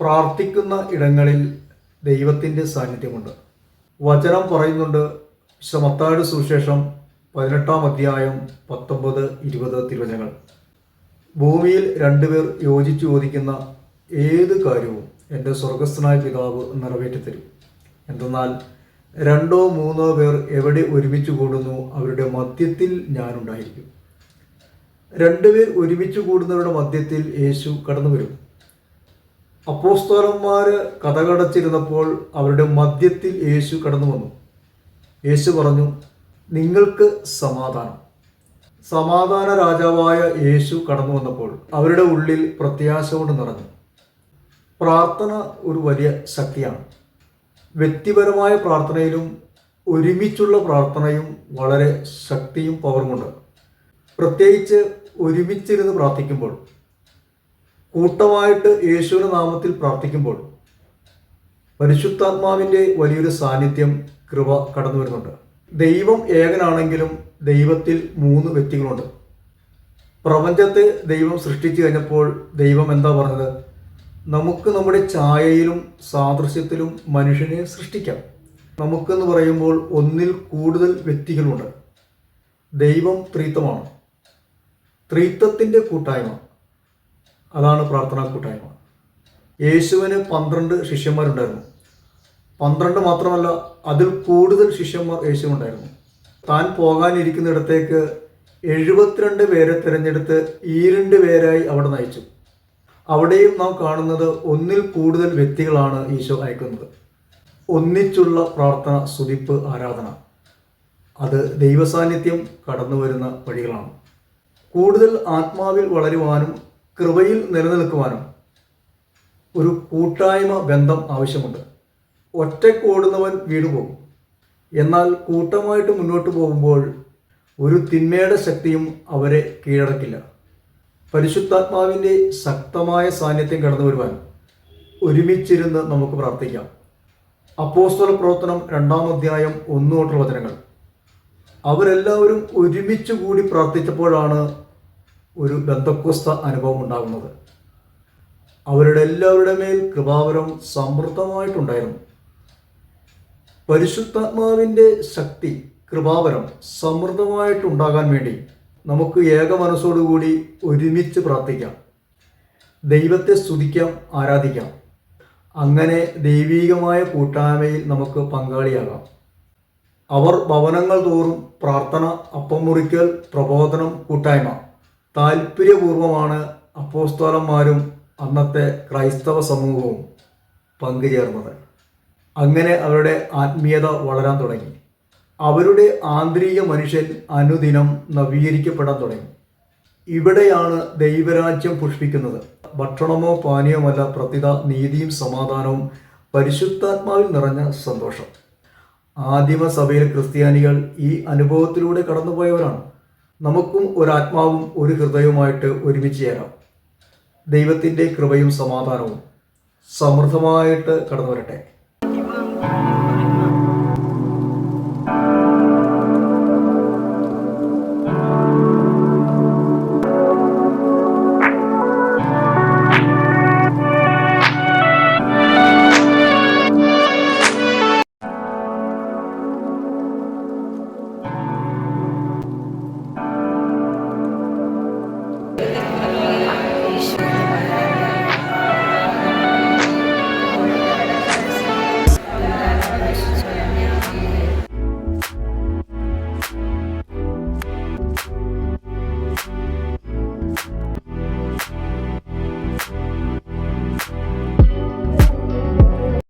പ്രാർത്ഥിക്കുന്ന ഇടങ്ങളിൽ ദൈവത്തിൻ്റെ സാന്നിധ്യമുണ്ട്. വചനം പറയുന്നുണ്ട്. മത്തായിയുടെ സുവിശേഷം 18-ാം അധ്യായം 19-20 തിരുവചനങ്ങൾ. ഭൂമിയിൽ രണ്ടുപേർ യോജിച്ചു ചോദിക്കുന്ന ഏത് കാര്യവും എൻ്റെ സ്വർഗസ്ഥനായ പിതാവ് നിറവേറ്റിത്തരും. എന്തെന്നാൽ 2-3 പേർ എവിടെ ഒരുമിച്ച് കൂടുന്നു അവരുടെ മധ്യത്തിൽ ഞാനുണ്ടായിരിക്കും. 2 പേർ ഒരുമിച്ച് കൂടുന്നവരുടെ മധ്യത്തിൽ യേശു കടന്നു വരും. അപ്പോസ്തലന്മാർ കതകടച്ചിരുന്നപ്പോൾ അവരുടെ മധ്യത്തിൽ യേശു കടന്നു വന്നു. യേശു പറഞ്ഞു, നിങ്ങൾക്ക് സമാധാനം. സമാധാന രാജാവായ യേശു കടന്നു വന്നപ്പോൾ അവരുടെ ഉള്ളിൽ പ്രത്യാശ കൊണ്ട് നിറഞ്ഞു. പ്രാർത്ഥന ഒരു വലിയ ശക്തിയാണ്. വ്യക്തിപരമായ പ്രാർത്ഥനയിലും ഒരുമിച്ചുള്ള പ്രാർത്ഥനയും വളരെ ശക്തിയും പവറുമുണ്ട്. പ്രത്യേകിച്ച് ഒരുമിച്ചിരുന്ന് പ്രാർത്ഥിക്കുമ്പോൾ, കൂട്ടമായിട്ട് യേശുവിൻ്റെ നാമത്തിൽ പ്രാർത്ഥിക്കുമ്പോൾ പരിശുദ്ധാത്മാവിൻ്റെ വലിയൊരു സാന്നിധ്യം, കൃപ കടന്നു വരുന്നുണ്ട്. ദൈവം ഏകനാണെങ്കിലും ദൈവത്തിൽ 3 വ്യക്തികളുണ്ട്. പ്രപഞ്ചത്തെ ദൈവം സൃഷ്ടിച്ചു കഴിഞ്ഞപ്പോൾ ദൈവം എന്താ പറഞ്ഞത്? നമുക്ക് നമ്മുടെ ഛായയിലും സാദൃശ്യത്തിലും മനുഷ്യനെ സൃഷ്ടിക്കാം. നമുക്കെന്ന് പറയുമ്പോൾ ഒന്നിൽ കൂടുതൽ വ്യക്തികളുണ്ട്. ദൈവം ത്രിത്വമാണ്. ത്രിത്വത്തിൻ്റെ കൂട്ടായ്മ, അതാണ് പ്രാർത്ഥനാ കൂട്ടായ്മ. യേശുവിന് 12 ശിഷ്യന്മാരുണ്ടായിരുന്നു. 12 മാത്രമല്ല, അതിൽ കൂടുതൽ ശിഷ്യന്മാർ യേശുവുണ്ടായിരുന്നു. താൻ പോകാനിരിക്കുന്നിടത്തേക്ക് 72 പേരെ തിരഞ്ഞെടുത്ത് 2 പേരായി അവിടെ നയിച്ചു. അവിടെയും നാം കാണുന്നത് ഒന്നിൽ കൂടുതൽ വ്യക്തികളാണ് ഈശോ അയക്കുന്നത്. ഒന്നിച്ചുള്ള പ്രാർത്ഥന, സ്തുതിപ്പ്, ആരാധന, അത് ദൈവസാന്നിധ്യം കടന്നു വരുന്ന വഴികളാണ്. കൂടുതൽ ആത്മാവിൽ വളരുവാനും കൃപയിൽ നിലനിൽക്കുവാനും ഒരു കൂട്ടായ്മ ബന്ധം ആവശ്യമുണ്ട്. ഒറ്റയ്ക്ക് ഓടുന്നവൻ വീണുപോകും. എന്നാൽ കൂട്ടമായിട്ട് മുന്നോട്ട് പോകുമ്പോൾ ഒരു തിന്മയുടെ ശക്തിയും അവരെ കീഴടക്കില്ല. പരിശുദ്ധാത്മാവിൻ്റെ ശക്തമായ സാന്നിധ്യം കടന്നു വരുവാൻ ഒരുമിച്ചിരുന്ന് നമുക്ക് പ്രാർത്ഥിക്കാം. അപ്പോസ്തല പ്രവർത്തനം 2-ാം അധ്യായം 1 തൊട്ടുള്ള വചനങ്ങൾ. അവരെല്ലാവരും ഒരുമിച്ച് കൂടി പ്രാർത്ഥിച്ചപ്പോഴാണ് ഒരു ബന്ധക്കോസ്ത അനുഭവം ഉണ്ടാകുന്നത്. അവരുടെ എല്ലാവരുടെ മേൽ കൃപാവരം സമൃദ്ധമായിട്ടുണ്ടായിരുന്നു. പരിശുദ്ധാത്മാവിൻ്റെ ശക്തി, കൃപാവരം സമൃദ്ധമായിട്ടുണ്ടാകാൻ വേണ്ടി നമുക്ക് ഏക മനസ്സോടുകൂടി ഒരുമിച്ച് പ്രാർത്ഥിക്കാം. ദൈവത്തെ സ്തുതിക്കാം, ആരാധിക്കാം. അങ്ങനെ ദൈവീകമായ കൂട്ടായ്മയിൽ നമുക്ക് പങ്കാളിയാകാം. അവർ ഭവനങ്ങൾ തോറും പ്രാർത്ഥന, അപ്പം മുറിക്കൽ, പ്രബോധനം, കൂട്ടായ്മ താല്പര്യപൂർവമാണ് അപ്പോസ്തലന്മാരും അന്നത്തെ ക്രൈസ്തവ സമൂഹവും പങ്കുചേർന്നത്. അങ്ങനെ അവരുടെ ആത്മീയത വളരാൻ തുടങ്ങി. അവരുടെ ആന്തരിക മനുഷ്യൻ അനുദിനം നവീകരിക്കപ്പെടാൻ തുടങ്ങി. ഇവിടെയാണ് ദൈവരാജ്യം പുഷ്പിക്കുന്നത്. ഭക്ഷണമോ പാനീയമല്ല, പ്രത്യുത നീതിയും സമാധാനവും പരിശുദ്ധാത്മാവിൽ നിറഞ്ഞ സന്തോഷം. ആദിമസഭയിലെ ക്രിസ്ത്യാനികൾ ഈ അനുഭവത്തിലൂടെ കടന്നുപോയവരാണ്. നമുക്കും ഒരാത്മാവും ഒരു ഹൃദയവുമായിട്ട് ഒരുമിച്ച് ചേരാം. ദൈവത്തിൻ്റെ കൃപയും സമാധാനവും സമൃദ്ധമായിട്ട് കടന്നു വരട്ടെ.